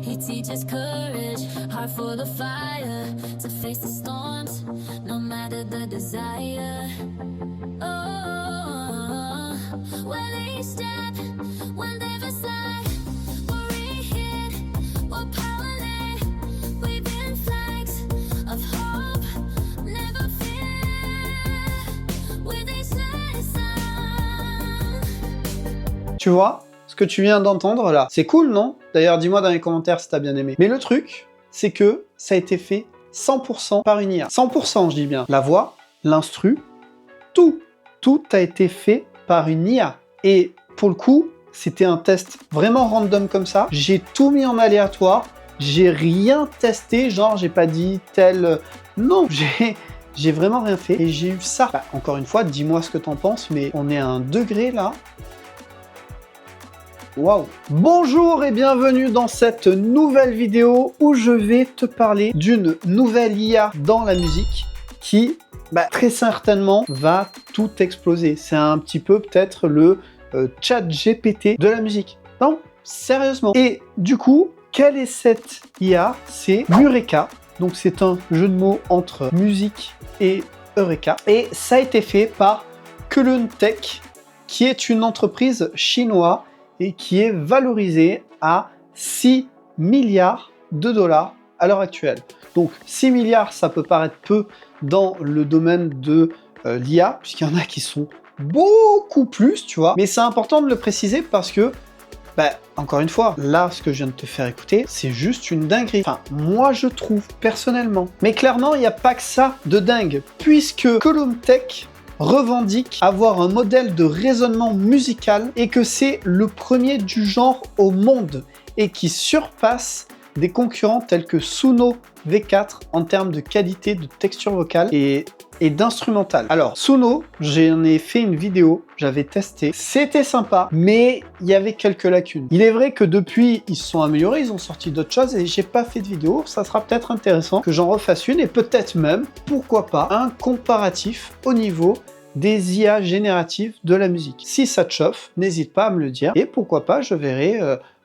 He teaches courage, heart full of fire, to face the storms, no matter the desire. Oh, where they step, when they've aside, we're hid, we're powerless, waving flags of hope, never fear, with each lesson. Tu vois, ce que tu viens d'entendre là, c'est cool, non? D'ailleurs, dis-moi dans les commentaires si t'as bien aimé. Mais le truc, c'est que ça a été fait 100% par une IA. 100%, je dis bien. La voix, l'instru, tout a été fait par une IA. Et pour le coup, c'était un test vraiment random comme ça. J'ai tout mis en aléatoire. J'ai rien testé, genre j'ai pas dit tel... Non, j'ai vraiment rien fait. Et j'ai eu ça. Bah, encore une fois, dis-moi ce que t'en penses, mais on est à un degré là. Waouh! Bonjour et bienvenue dans cette nouvelle vidéo où je vais te parler d'une nouvelle IA dans la musique qui, très certainement, va tout exploser. C'est un petit peu peut-être le ChatGPT de la musique. Non, sérieusement. Et du coup, quelle est cette IA? C'est Mureka. Donc c'est un jeu de mots entre musique et Eureka. Et ça a été fait par Kulun Tech, qui est une entreprise chinoise et qui est valorisé à 6 milliards de dollars à l'heure actuelle. Donc 6 milliards, ça peut paraître peu dans le domaine de l'IA, puisqu'il y en a qui sont beaucoup plus, tu vois. Mais c'est important de le préciser parce que, encore une fois, là, ce que je viens de te faire écouter, c'est juste une dinguerie. Enfin, moi, je trouve, personnellement. Mais clairement, il n'y a pas que ça de dingue, puisque Kulun Tech revendique avoir un modèle de raisonnement musical et que c'est le premier du genre au monde et qui surpasse des concurrents tels que Suno V4 en termes de qualité de texture vocale et d'instrumental. Alors, Suno, j'en ai fait une vidéo, j'avais testé, c'était sympa, mais il y avait quelques lacunes. Il est vrai que depuis, ils se sont améliorés, ils ont sorti d'autres choses et j'ai pas fait de vidéo, ça sera peut-être intéressant que j'en refasse une et peut-être même, pourquoi pas, un comparatif au niveau des IA génératives de la musique. Si ça te chauffe, n'hésite pas à me le dire et pourquoi pas, je verrai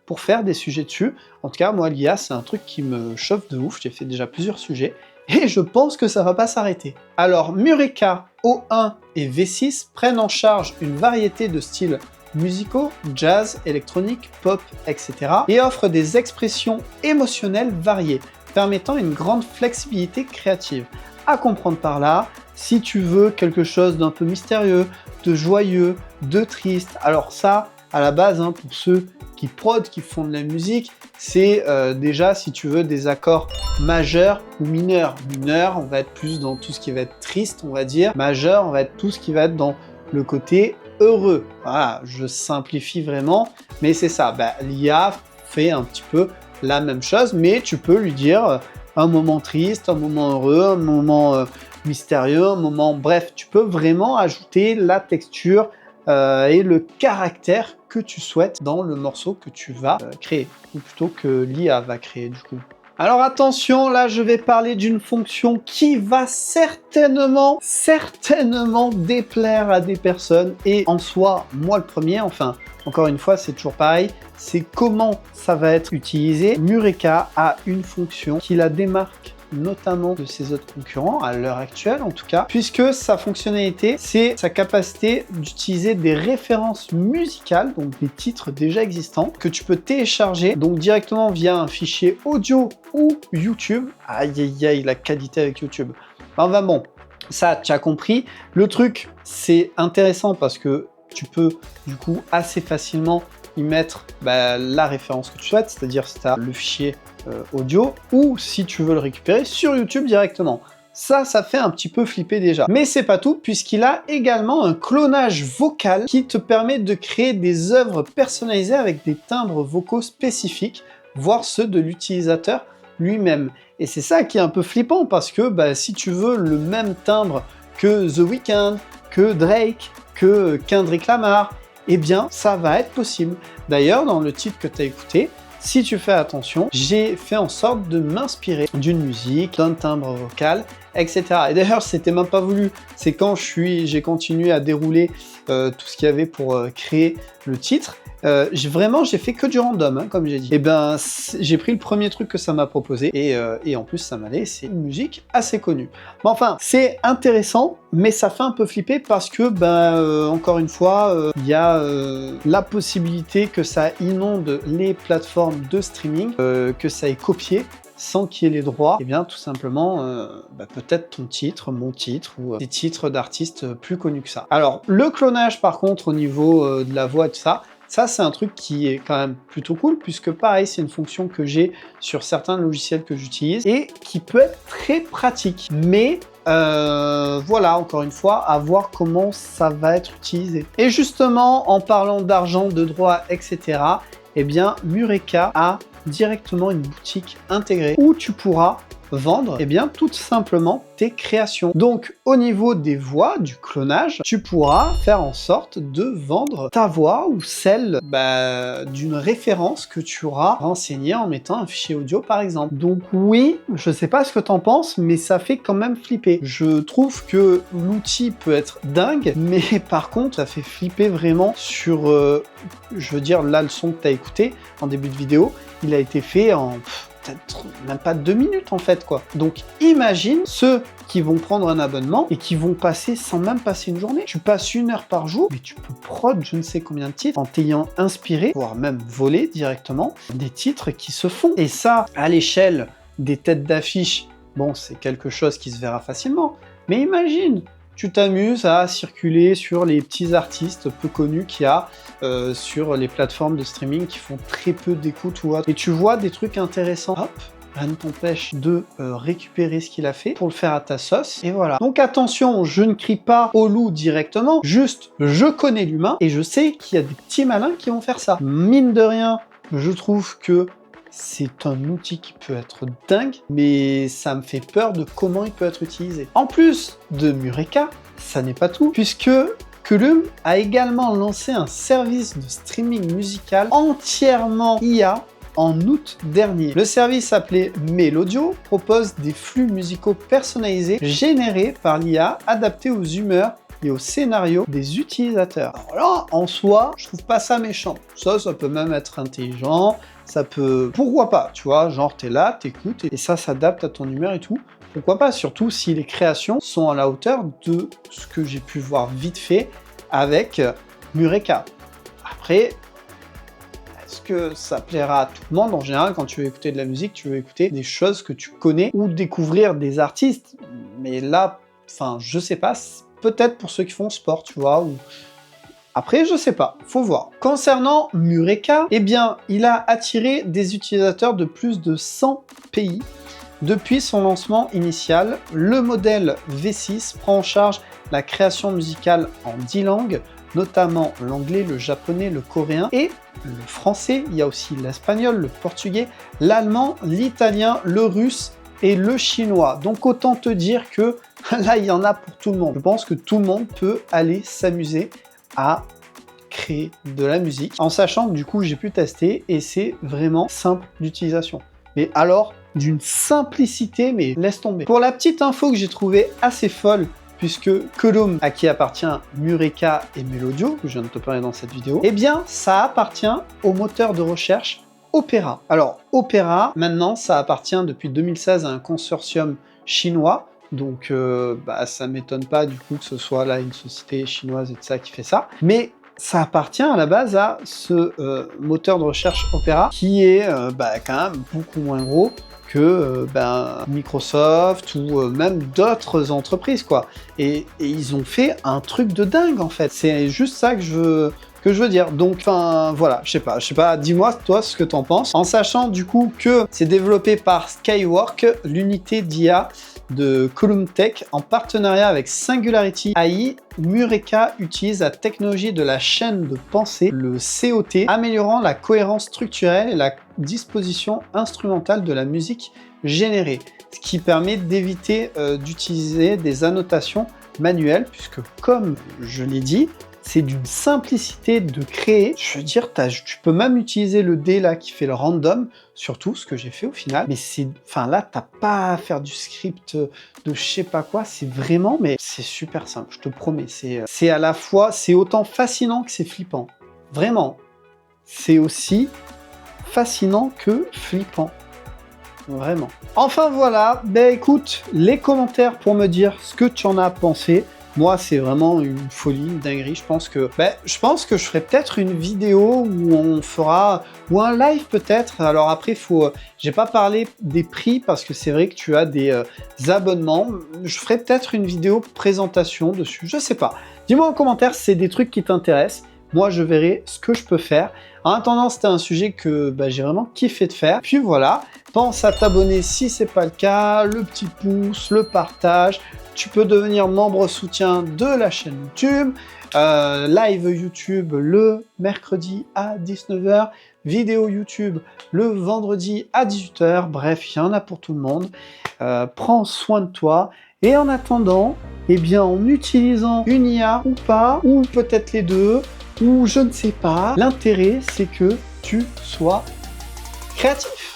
pour faire des sujets dessus. En tout cas, moi, l'IA, c'est un truc qui me chauffe de ouf, j'ai fait déjà plusieurs sujets et je pense que ça va pas s'arrêter. Alors, Mureka O1 et V6 prennent en charge une variété de styles musicaux, jazz, électronique, pop, etc. et offrent des expressions émotionnelles variées, permettant une grande flexibilité créative. À comprendre par là, si tu veux quelque chose d'un peu mystérieux, de joyeux, de triste, alors ça, à la base, pour ceux qui prodent, qui font de la musique, c'est déjà, si tu veux, des accords majeurs ou mineurs. Mineurs, on va être plus dans tout ce qui va être triste, on va dire. Majeur, on va être tout ce qui va être dans le côté heureux. Voilà, je simplifie vraiment, mais c'est ça. L'IA fait un petit peu la même chose, mais tu peux lui dire un moment triste, un moment heureux, un moment mystérieux, un moment... Bref, tu peux vraiment ajouter la texture et le caractère que tu souhaites dans le morceau que tu vas créer, ou plutôt que l'IA va créer du coup. Alors attention, là je vais parler d'une fonction qui va certainement déplaire à des personnes, et en soi, moi le premier, enfin, encore une fois, c'est toujours pareil, c'est comment ça va être utilisé. Mureka a une fonction qui la démarque notamment de ses autres concurrents, à l'heure actuelle en tout cas, puisque sa fonctionnalité, c'est sa capacité d'utiliser des références musicales, donc des titres déjà existants, que tu peux télécharger, donc directement via un fichier audio ou YouTube. Aïe aïe aïe, la qualité avec YouTube. Enfin bon, ça tu as compris. Le truc, c'est intéressant parce que tu peux du coup assez facilement y mettre la référence que tu souhaites, c'est-à-dire si tu as le fichier audio, ou si tu veux le récupérer sur YouTube directement. Ça fait un petit peu flipper déjà. Mais c'est pas tout, puisqu'il a également un clonage vocal qui te permet de créer des œuvres personnalisées avec des timbres vocaux spécifiques, voire ceux de l'utilisateur lui-même. Et c'est ça qui est un peu flippant, parce que si tu veux le même timbre que The Weeknd, que Drake, que Kendrick Lamar, eh bien ça va être possible. D'ailleurs, dans le titre que tu as écouté, si tu fais attention, j'ai fait en sorte de m'inspirer d'une musique, d'un timbre vocal, etc. Et d'ailleurs, c'était même pas voulu. C'est quand j'ai continué à dérouler tout ce qu'il y avait pour créer le titre, Vraiment, j'ai fait que du random, hein, comme j'ai dit. Et ben, j'ai pris le premier truc que ça m'a proposé, et en plus, ça m'allait, c'est une musique assez connue. Mais enfin, c'est intéressant, mais ça fait un peu flipper parce que, encore une fois, il y a la possibilité que ça inonde les plateformes de streaming, que ça ait copié sans qu'il y ait les droits, et bien tout simplement peut-être ton titre, mon titre, ou des titres d'artistes plus connus que ça. Alors le clonage par contre au niveau de la voix et tout ça, c'est un truc qui est quand même plutôt cool, puisque pareil, c'est une fonction que j'ai sur certains logiciels que j'utilise, et qui peut être très pratique. Mais voilà, encore une fois, à voir comment ça va être utilisé. Et justement, en parlant d'argent, de droits, etc., eh bien, Mureka a directement une boutique intégrée où tu pourras vendre tout simplement tes créations. Donc au niveau des voix, du clonage, tu pourras faire en sorte de vendre ta voix ou celle d'une référence que tu auras renseignée en mettant un fichier audio par exemple. Donc oui, je sais pas ce que t'en penses, mais ça fait quand même flipper. Je trouve que l'outil peut être dingue, mais par contre ça fait flipper vraiment sur, je veux dire, là le son que t'as écouté en début de vidéo, il a été fait en peut-être même pas 2 minutes en fait quoi. Donc imagine ceux qui vont prendre un abonnement et qui vont passer sans même passer une journée. Tu passes 1 heure par jour, mais tu peux prod je ne sais combien de titres en t'ayant inspiré, voire même volé directement, des titres qui se font. Et ça, à l'échelle des têtes d'affiche, bon c'est quelque chose qui se verra facilement. Mais imagine, tu t'amuses à circuler sur les petits artistes peu connus qu'il y a sur les plateformes de streaming qui font très peu d'écoute ou autre. Et tu vois des trucs intéressants, hop, rien ne t'empêche de récupérer ce qu'il a fait pour le faire à ta sauce, et voilà. Donc attention, je ne crie pas au loup directement, juste je connais l'humain, et je sais qu'il y a des petits malins qui vont faire ça. Mine de rien, je trouve que c'est un outil qui peut être dingue, mais ça me fait peur de comment il peut être utilisé. En plus de Mureka, ça n'est pas tout, puisque Kulum a également lancé un service de streaming musical entièrement IA en août dernier. Le service appelé Melodio propose des flux musicaux personnalisés générés par l'IA, adaptés aux humeurs et au scénario des utilisateurs. Alors là, en soi, je trouve pas ça méchant. Ça peut même être intelligent, ça peut... Pourquoi pas, tu vois, genre t'es là, t'écoutes, et ça s'adapte à ton humeur et tout. Pourquoi pas, surtout si les créations sont à la hauteur de ce que j'ai pu voir vite fait avec Mureka. Après, est-ce que ça plaira à tout le monde? En général, quand tu veux écouter de la musique, tu veux écouter des choses que tu connais ou découvrir des artistes. Mais là, enfin, je sais pas, peut-être pour ceux qui font sport, tu vois, ou... Après, je sais pas, faut voir. Concernant Mureka, eh bien, il a attiré des utilisateurs de plus de 100 pays. Depuis son lancement initial, le modèle V6 prend en charge la création musicale en 10 langues, notamment l'anglais, le japonais, le coréen et le français. Il y a aussi l'espagnol, le portugais, l'allemand, l'italien, le russe et le chinois. Donc autant te dire que là, il y en a pour tout le monde. Je pense que tout le monde peut aller s'amuser à créer de la musique, en sachant que du coup j'ai pu tester et c'est vraiment simple d'utilisation. Mais alors, d'une simplicité, mais laisse tomber. Pour la petite info que j'ai trouvée assez folle, puisque Kulum, à qui appartient Mureka et Melodio, que je viens de te parler dans cette vidéo, eh bien ça appartient au moteur de recherche Opera. Alors Opera, maintenant, ça appartient depuis 2016 à un consortium chinois. Donc ça m'étonne pas du coup que ce soit là une société chinoise et de ça qui fait ça. Mais ça appartient à la base à ce moteur de recherche Opera qui est quand même beaucoup moins gros que Microsoft ou même d'autres entreprises quoi. Et ils ont fait un truc de dingue en fait. C'est juste ça que je veux dire. Donc, enfin, voilà, je sais pas, dis-moi toi ce que t'en penses. En sachant du coup que c'est développé par Skywork, l'unité d'IA de Kulum Tech, en partenariat avec Singularity AI, Mureka utilise la technologie de la chaîne de pensée, le COT, améliorant la cohérence structurelle et la disposition instrumentale de la musique générée, ce qui permet d'éviter d'utiliser des annotations manuelles, puisque comme je l'ai dit, c'est d'une simplicité de créer. Je veux dire, tu peux même utiliser le dé là qui fait le random, surtout ce que j'ai fait au final. Mais c'est, enfin là, t'as pas à faire du script de je sais pas quoi. C'est vraiment, mais c'est super simple. Je te promets. C'est à la fois, c'est autant fascinant que c'est flippant. Vraiment. c'est aussi fascinant que flippant. Vraiment. Enfin voilà, ben écoute, les commentaires pour me dire ce que tu en as pensé. Moi, c'est vraiment une folie, une dinguerie. Je pense que je ferai peut-être une vidéo où on fera, ou un live peut-être. Alors après, j'ai pas parlé des prix parce que c'est vrai que tu as des abonnements. Je ferai peut-être une vidéo présentation dessus. Je sais pas. Dis-moi en commentaire si c'est des trucs qui t'intéressent. Moi, je verrai ce que je peux faire. En attendant, c'était un sujet que j'ai vraiment kiffé de faire. Puis voilà, pense à t'abonner si c'est pas le cas, le petit pouce, le partage. Tu peux devenir membre soutien de la chaîne YouTube, live YouTube le mercredi à 19 h, vidéo YouTube le vendredi à 18 h. Bref, il y en a pour tout le monde. Prends soin de toi. Et en attendant, eh bien, en utilisant une IA ou pas, ou peut-être les deux, ou je ne sais pas, l'intérêt, c'est que tu sois créatif.